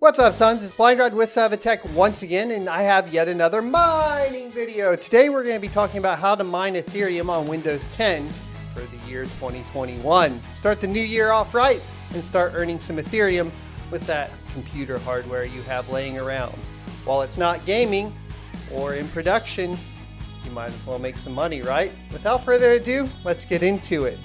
What's up, sons? It's Blind Rod with Savitech once again, and I have yet another mining video. Today we're going to be talking about how to mine Ethereum on Windows 10 for the year 2021. Start the new year off right and start earning some Ethereum with that computer hardware you have laying around. While it's not gaming or in production, you might as well make some money, right? Without further ado, let's get into it.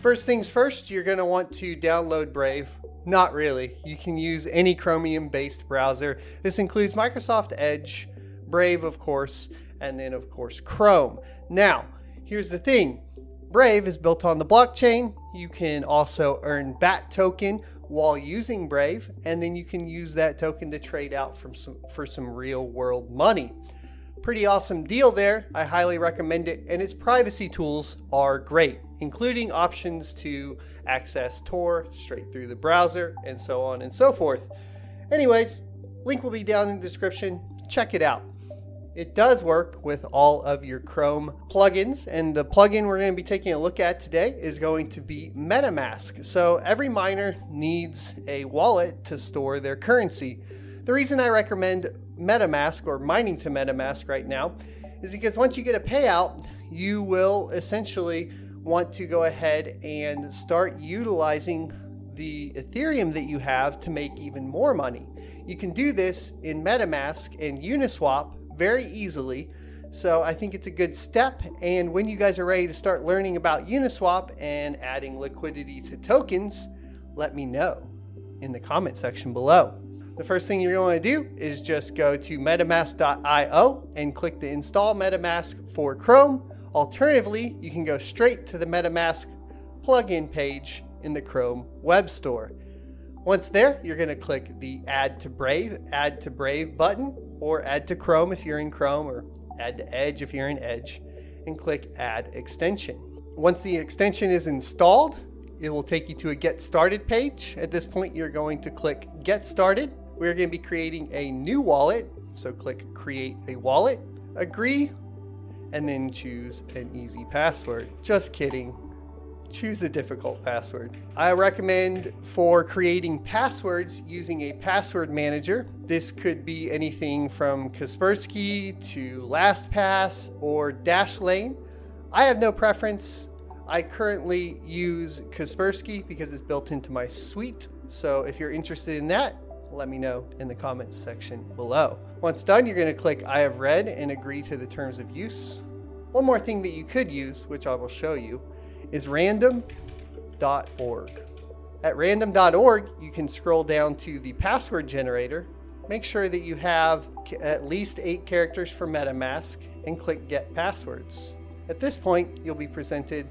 First things first, you're going to want to download Brave. Not really. You can use any Chromium-based browser. This includes Microsoft Edge, Brave, of course, and then, of course, Chrome. Now, here's the thing. Brave is built on the blockchain. You can also earn BAT token while using Brave, and then you can use that token to trade out for some real-world money. Pretty awesome deal there. I highly recommend it, and its privacy tools are great, including options to access Tor straight through the browser and so on and so forth. Anyways, link will be down in the description. Check it out. It does work with all of your Chrome plugins, and the plugin we're going to be taking a look at today is going to be MetaMask. So every miner needs a wallet to store their currency. The reason I recommend MetaMask or mining to MetaMask right now is because once you get a payout, you will essentially want to go ahead and start utilizing the Ethereum that you have to make even more money. You can do this in MetaMask and Uniswap very easily. So I think it's a good step. And when you guys are ready to start learning about Uniswap and adding liquidity to tokens, let me know in the comment section below. The first thing you're going to do is just go to metamask.io and click the install MetaMask for Chrome. Alternatively, you can go straight to the MetaMask plugin page in the Chrome web store. Once there, you're going to click the Add to Brave button, or Add to Chrome if you're in Chrome, or Add to Edge if you're in Edge, and click Add Extension. Once the extension is installed, it will take you to a Get Started page. At this point, you're going to click Get Started. We're going to be creating a new wallet, so click Create a Wallet, agree, and then choose an easy password. Just kidding. Choose a difficult password. I recommend for creating passwords using a password manager. This could be anything from Kaspersky to LastPass or Dashlane. I have no preference. I currently use Kaspersky because it's built into my suite. So if you're interested in that, let me know in the comments section below. Once done, you're going to click I have read and agree to the terms of use. One more thing that you could use, which I will show you, is random.org. At random.org, you can scroll down to the password generator, make sure that you have at least 8 characters for MetaMask, and click Get Passwords. At this point, you'll be presented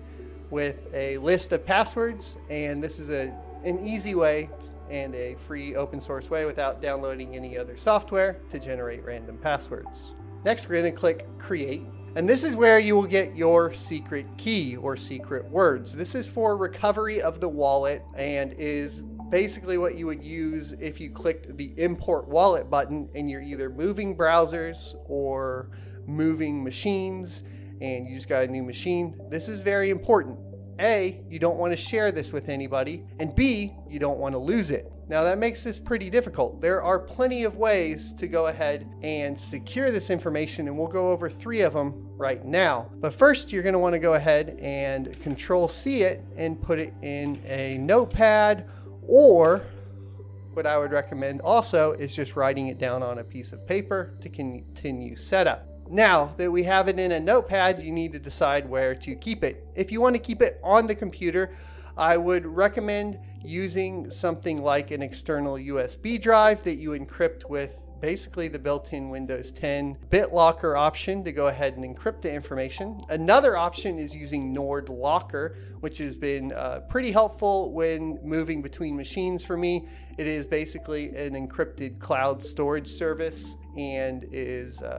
with a list of passwords, and this is an easy way and a free open source way without downloading any other software to generate random passwords. Next, we're going to click Create. And this is where you will get your secret key or secret words. This is for recovery of the wallet and is basically what you would use if you clicked the import wallet button and you're either moving browsers or moving machines and you just got a new machine. This is very important. A, you don't want to share this with anybody, and B, you don't want to lose it. Now that makes this pretty difficult. There are plenty of ways to go ahead and secure this information, and we'll go over 3 of them right now. But first, you're going to want to go ahead and Control-C it and put it in a notepad, or what I would recommend also is just writing it down on a piece of paper to continue setup. Now that we have it in a notepad, you need to decide where to keep it. If you want to keep it on the computer, I would recommend using something like an external USB drive that you encrypt with basically the built-in Windows 10 BitLocker option to go ahead and encrypt the information. Another option is using Nord Locker, which has been pretty helpful when moving between machines for me. It is basically an encrypted cloud storage service, and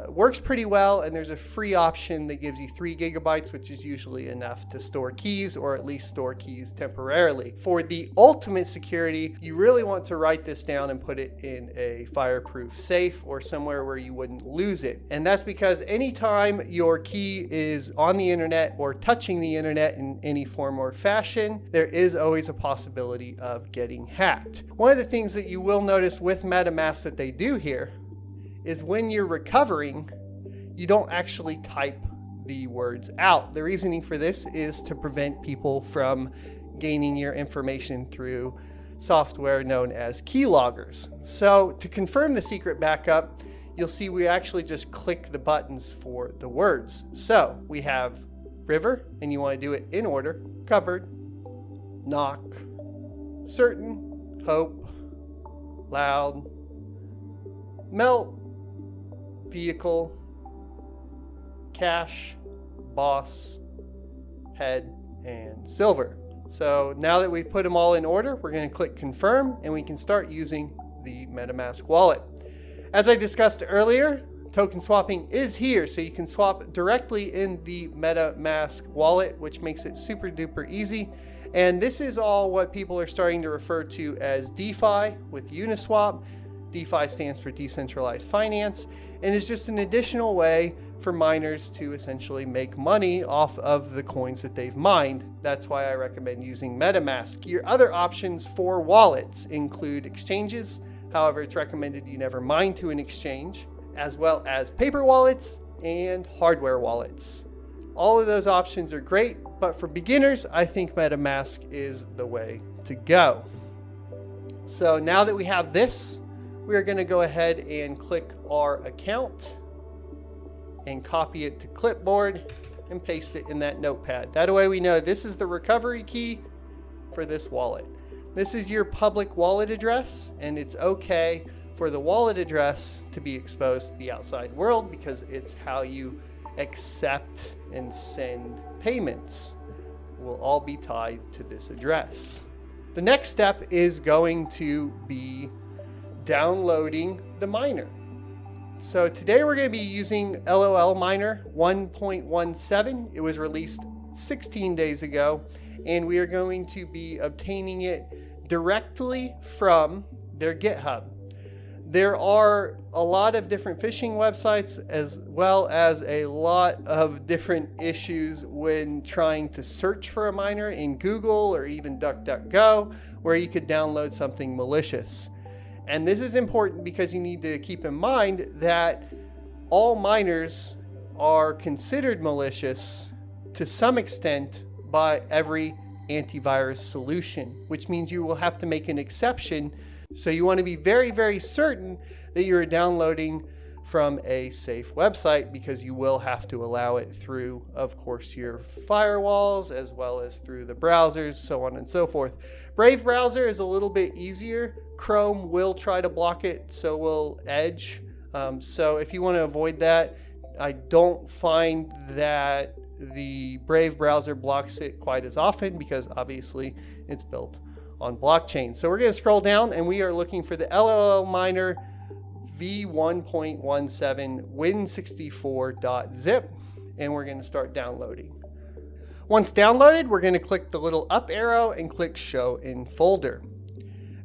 works pretty well. And there's a free option that gives you 3 gigabytes, which is usually enough to store keys, or at least store keys temporarily. For the ultimate security, you really want to write this down and put it in a fireproof safe or somewhere where you wouldn't lose it. And that's because anytime your key is on the internet or touching the internet in any form or fashion, there is always a possibility of getting hacked. One of the things that you will notice with MetaMask that they do here is when you're recovering, you don't actually type the words out. The reasoning for this is to prevent people from gaining your information through software known as keyloggers. So to confirm the secret backup, you'll see we actually just click the buttons for the words. So we have river, and you want to do it in order: cupboard, knock, certain, hope, loud, melt, vehicle, cash, boss, head, and silver. So now that we've put them all in order, we're going to click confirm, and we can start using the MetaMask wallet. As I discussed earlier, token swapping is here, so you can swap directly in the MetaMask wallet, which makes it super duper easy. And this is all what people are starting to refer to as DeFi with Uniswap. DeFi stands for decentralized finance, and is just an additional way for miners to essentially make money off of the coins that they've mined. That's why I recommend using MetaMask. Your other options for wallets include exchanges. However, it's recommended you never mine to an exchange, as well as paper wallets and hardware wallets. All of those options are great, but for beginners, I think MetaMask is the way to go. So now that we have this, we're going to go ahead and click our account and copy it to clipboard and paste it in that notepad. That way we know this is the recovery key for this wallet. This is your public wallet address, and it's okay for the wallet address to be exposed to the outside world because it's how you accept and send payments. Will all be tied to this address. The next step is going to be downloading the miner. So today we're going to be using lolMiner 1.17. It was released 16 days ago, and we are going to be obtaining it directly from their GitHub. There are a lot of different phishing websites, as well as a lot of different issues when trying to search for a miner in Google or even DuckDuckGo, where you could download something malicious. And this is important because you need to keep in mind that all miners are considered malicious to some extent by every antivirus solution, which means you will have to make an exception. So you want to be very, very certain that you're downloading from a safe website, because you will have to allow it through, of course, your firewalls, as well as through the browsers, so on and so forth. Brave browser is a little bit easier. Chrome will try to block it, so will Edge. So if you want to avoid that, I don't find that the Brave browser blocks it quite as often, because obviously it's built on blockchain. So we're going to scroll down, and we are looking for the lolMiner v1.17 win64.zip, and we're going to start downloading. Once downloaded, we're going to click the little up arrow and click show in folder.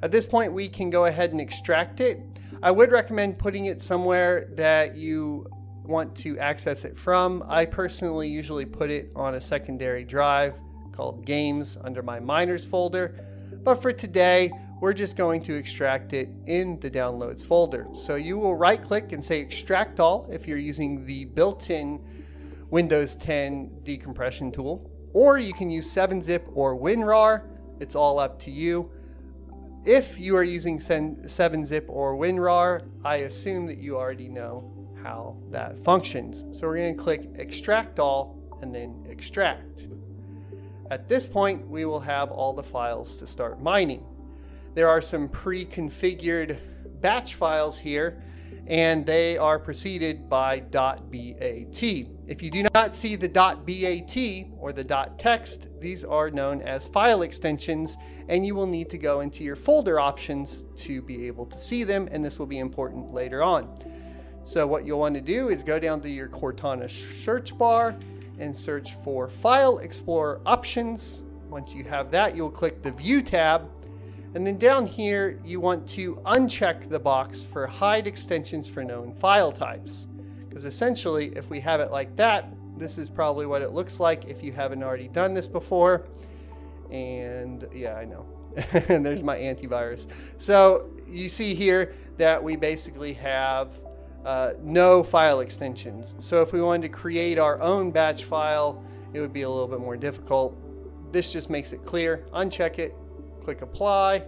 At this point, we can go ahead and extract it. I would recommend putting it somewhere that you want to access it from. I personally usually put it on a secondary drive called games under my miners folder. But for today, we're just going to extract it in the downloads folder. So you will right click and say extract all if you're using the built-in Windows 10 decompression tool, or you can use 7-zip or WinRAR. It's all up to you. If you are using 7-zip or WinRAR, I assume that you already know how that functions. So we're going to click extract all and then extract. At this point, we will have all the files to start mining. There are some pre-configured batch files here, and they are preceded by .bat. If you do not see the .bat or the .text, these are known as file extensions, and you will need to go into your folder options to be able to see them, and this will be important later on. So what you'll want to do is go down to your Cortana search bar and search for File Explorer Options. Once you have that, you'll click the View tab. And then down here, you want to uncheck the box for Hide Extensions for Known File Types. Because essentially, if we have it like that, this is probably what it looks like if you haven't already done this before. And yeah, I know. And there's my antivirus. So you see here that we basically have no file extensions. So if we wanted to create our own batch file, it would be a little bit more difficult. This just makes it clear. Uncheck it, click apply,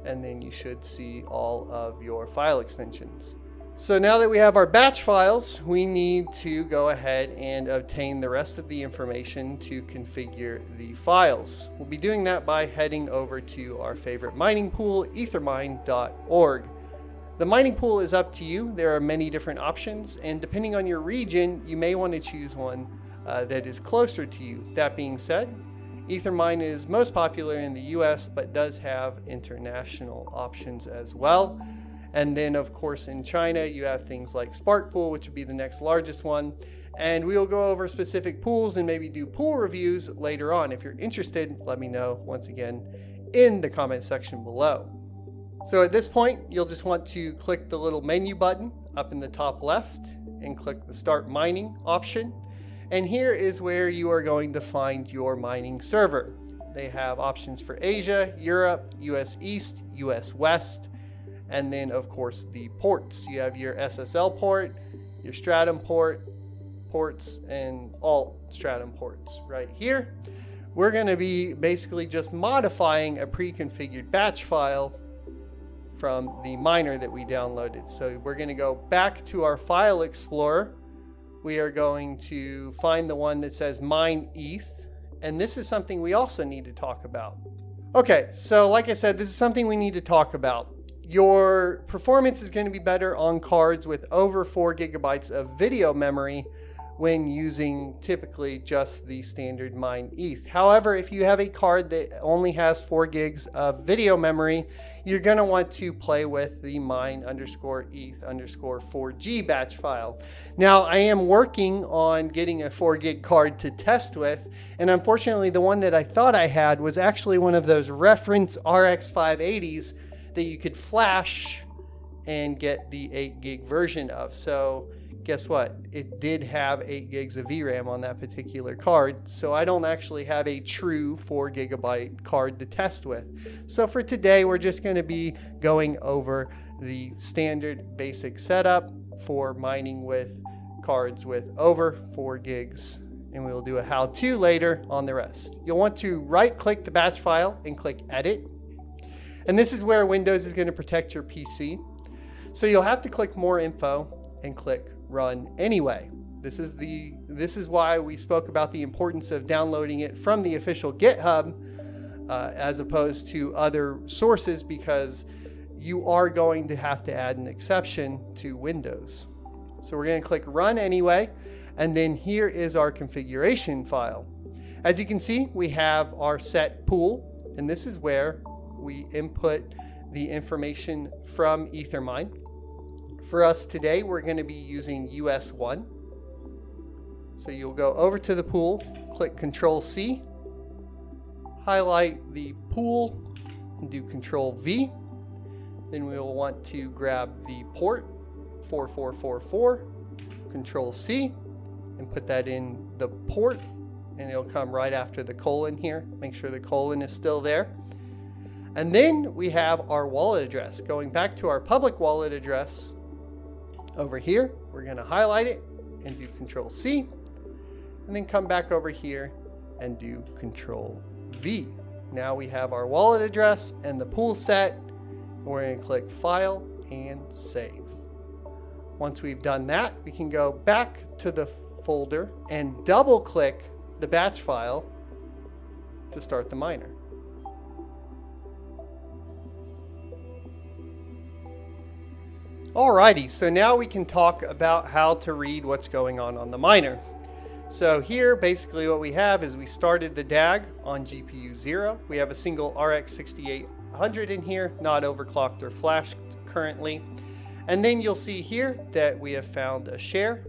and then you should see all of your file extensions. So now that we have our batch files, we need to go ahead and obtain the rest of the information to configure the files. We'll be doing that by heading over to our favorite mining pool, ethermine.org. The mining pool is up to you. There are many different options, and depending on your region, you may want to choose one that is closer to you. That being said, Ethermine is most popular in the US, but does have international options as well. And then, of course, in China, you have things like SparkPool, which would be the next largest one. And we will go over specific pools and maybe do pool reviews later on. If you're interested, let me know once again in the comment section below. So at this point, you'll just want to click the little menu button up in the top left and click the Start Mining option. And here is where you are going to find your mining server. They have options for Asia, Europe, US East, US West, and then of course the ports. You have your SSL port, your Stratum ports, and alt Stratum ports right here. We're going to be basically just modifying a pre-configured batch file from the miner that we downloaded. So we're going to go back to our file explorer. We are going to find the one that says mine ETH, and this is something we also need to talk about. Okay, so like I said, this is something we need to talk about. Your performance is going to be better on cards with over 4 gigabytes of video memory when using typically just the standard mine ETH. However, if you have a card that only has 4 gigs of video memory, you're going to want to play with the mine_ETH_4G batch file. Now, I am working on getting a 4 gig card to test with, and unfortunately the one that I thought I had was actually one of those reference RX 580s that you could flash and get the 8 gig version of. So guess what? It did have 8 gigs of VRAM on that particular card, so I don't actually have a true 4 gigabyte card to test with. So for today, we're just going to be going over the standard basic setup for mining with cards with over 4 gigs, and we'll do a how-to later on the rest. You'll want to right-click the batch file and click Edit, and this is where Windows is going to protect your PC. So you'll have to click More Info and click Run Anyway. This is why we spoke about the importance of downloading it from the official GitHub as opposed to other sources, because you are going to have to add an exception to Windows. So we're going to click Run Anyway, and then here is our configuration file. As you can see, we have our set pool, and this is where we input the information from Ethermine. For us today, we're going to be using US1. So you'll go over to the pool, click Control-C, highlight the pool, and do Control-V. Then we will want to grab the port 4444, Control-C, and put that in the port, and it'll come right after the colon here. Make sure the colon is still there. And then we have our wallet address. Going back to our public wallet address, over here, we're going to highlight it and do Control-C, and then come back over here and do Control-V. Now we have our wallet address and the pool set. We're going to click File and Save. Once we've done that, we can go back to the folder and double click the batch file to start the miner. Alrighty, so now we can talk about how to read what's going on the miner. So here, basically what we have is we started the DAG on GPU 0. We have a single RX 6800 in here, not overclocked or flashed currently. And then you'll see here that we have found a share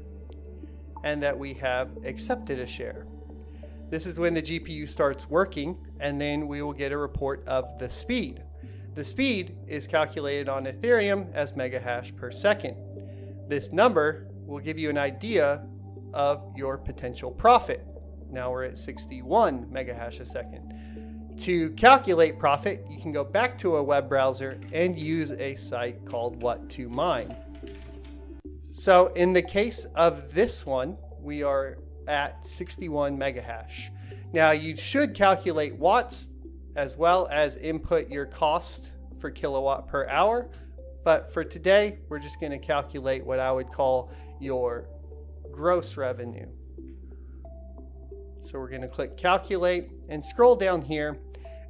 and that we have accepted a share. This is when the GPU starts working, and then we will get a report of the speed. The speed is calculated on Ethereum as megahash per second. This number will give you an idea of your potential profit. Now we're at 61 megahash a second. To calculate profit, you can go back to a web browser and use a site called What to Mine. So in the case of this one, we are at 61 megahash. Now you should calculate watts as well as input your cost for kilowatt per hour. But for today, we're just going to calculate what I would call your gross revenue. So we're going to click calculate and scroll down here,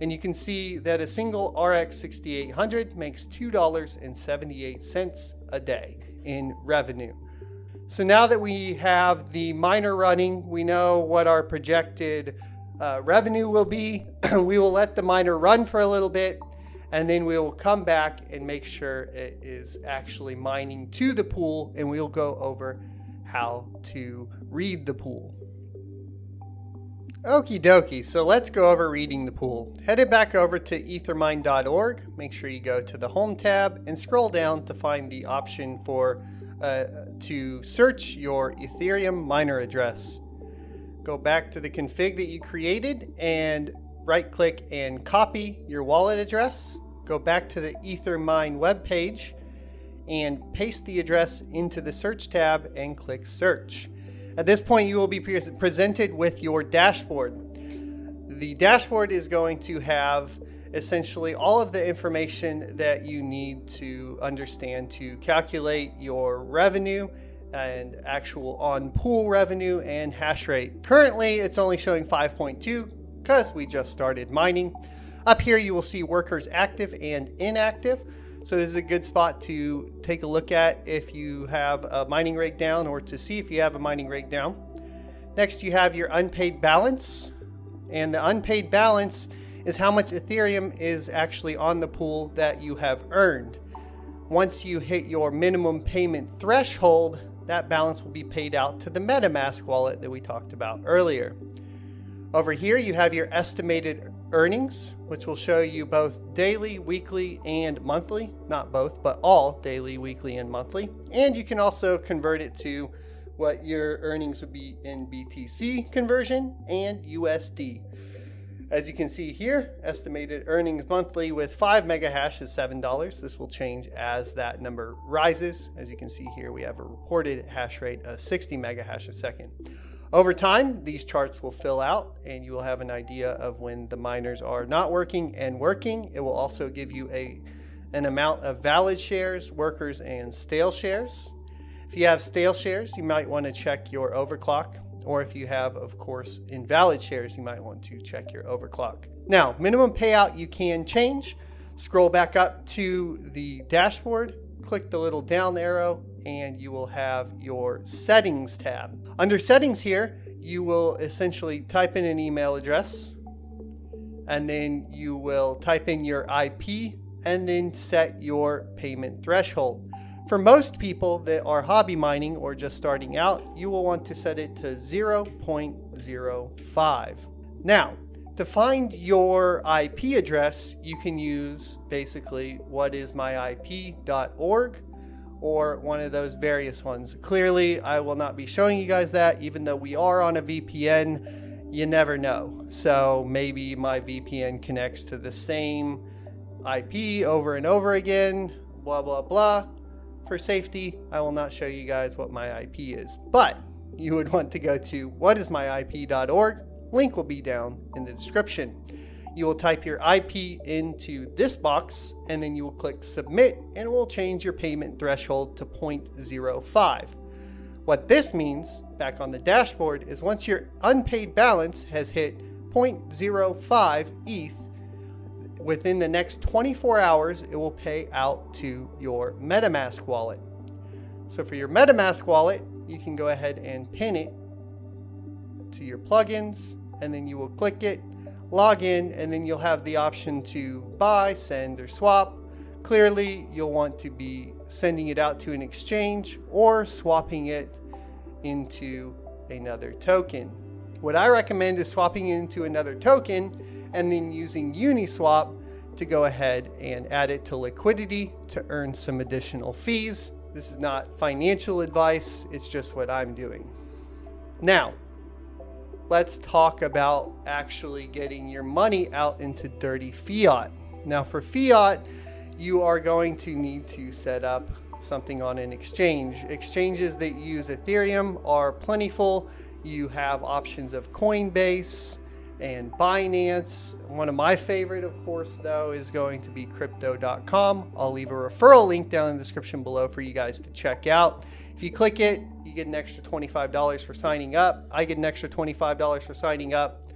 and you can see that a single RX 6800 makes $2.78 a day in revenue. So now that we have the miner running, we know what our projected revenue will be. We will let the miner run for a little bit, and then we will come back and make sure it is actually mining to the pool, and we'll go over how to read the pool. Okie dokie, so let's go over reading the pool. Headed back over to ethermine.org, make sure you go to the home tab and scroll down to find the option for to search your Ethereum miner address. Go back to the config that you created and right click and copy your wallet address. Go back to the Ethermine webpage and paste the address into the search tab and click search. At this point, you will be presented with your dashboard. The dashboard is going to have essentially all of the information that you need to understand to calculate your revenue and actual on-pool revenue and hash rate. Currently, it's only showing 5.2 because we just started mining. Up here, you will see workers active and inactive. So this is a good spot to take a look at if you have a mining rig down, or to see if you have a mining rig down. Next, you have your unpaid balance. And the unpaid balance is how much Ethereum is actually on the pool that you have earned. Once you hit your minimum payment threshold, that balance will be paid out to the MetaMask wallet that we talked about earlier. Over here, you have your estimated earnings, which will show you both daily, weekly, and monthly. Not both, but all daily, weekly, and monthly. And you can also convert it to what your earnings would be in BTC conversion and USD. As you can see here, estimated earnings monthly with 5 megahash is $7. This will change as that number rises. As you can see here, we have a reported hash rate of 60 megahash a second. Over time, these charts will fill out and you will have an idea of when the miners are not working and working. It will also give you an amount of valid shares, workers, and stale shares. If you have stale shares, you might want to check your overclock. Or if you have, of course, invalid shares, you might want to check your overclock. Now, minimum payout you can change. Scroll back up to the dashboard, click the little down arrow, and you will have your settings tab. Under settings here, you will essentially type in an email address, and then you will type in your IP, and then set your payment threshold. For most people that are hobby mining or just starting out, you will want to set it to 0.05. Now, to find your IP address, you can use basically whatismyip.org or one of those various ones. Clearly, I will not be showing you guys that, even though we are on a VPN. You never know. So maybe my VPN connects to the same IP over and over again, blah, blah, blah. For safety, I will not show you guys what my IP is, but you would want to go to whatismyip.org. Link will be down in the description. You will type your IP into this box, and then you will click submit, and it will change your payment threshold to 0.05. What this means, back on the dashboard, is once your unpaid balance has hit 0.05 ETH, within the next 24 hours, it will pay out to your MetaMask wallet. So for your MetaMask wallet, you can go ahead and pin it to your plugins, and then you will click it, log in, and then you'll have the option to buy, send, or swap. Clearly, you'll want to be sending it out to an exchange or swapping it into another token. What I recommend is swapping it into another token and then using Uniswap to go ahead and add it to liquidity to earn some additional fees. This is not financial advice, it's just what I'm doing. Now, let's talk about actually getting your money out into dirty fiat. Now for fiat, you are going to need to set up something on an exchange. Exchanges that use Ethereum are plentiful. You have options of Coinbase and Binance. One of my favorite, of course, though, is going to be crypto.com. I'll leave a referral link down in the description below for you guys to check out. If you click it, you get an extra $25 for signing up. I get an extra $25 for signing up,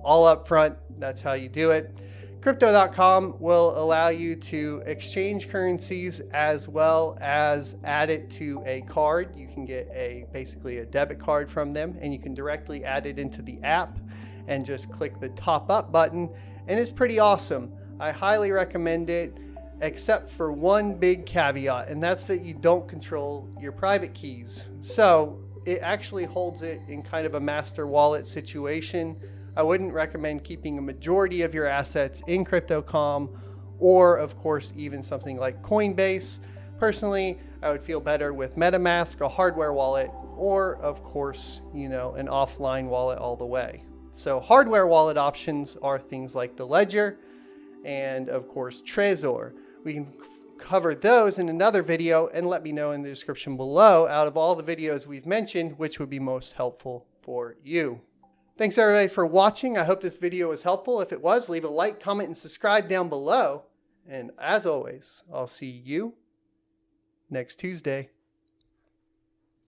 all up front. That's how you do it. Crypto.com will allow you to exchange currencies as well as add it to a card. You can get basically a debit card from them, and you can directly add it into the app and just click the top up button, and it's pretty awesome. I highly recommend it, except for one big caveat, and that's that you don't control your private keys. So it actually holds it in kind of a master wallet situation. I wouldn't recommend keeping a majority of your assets in Crypto.com or, of course, even something like Coinbase. Personally, I would feel better with MetaMask, a hardware wallet, or, of course, an offline wallet all the way. So hardware wallet options are things like the Ledger and, of course, Trezor. We can cover those in another video, and let me know in the description below, out of all the videos we've mentioned, which would be most helpful for you. Thanks everybody for watching. I hope this video was helpful. If it was, leave a like, comment, and subscribe down below. And as always, I'll see you next Tuesday.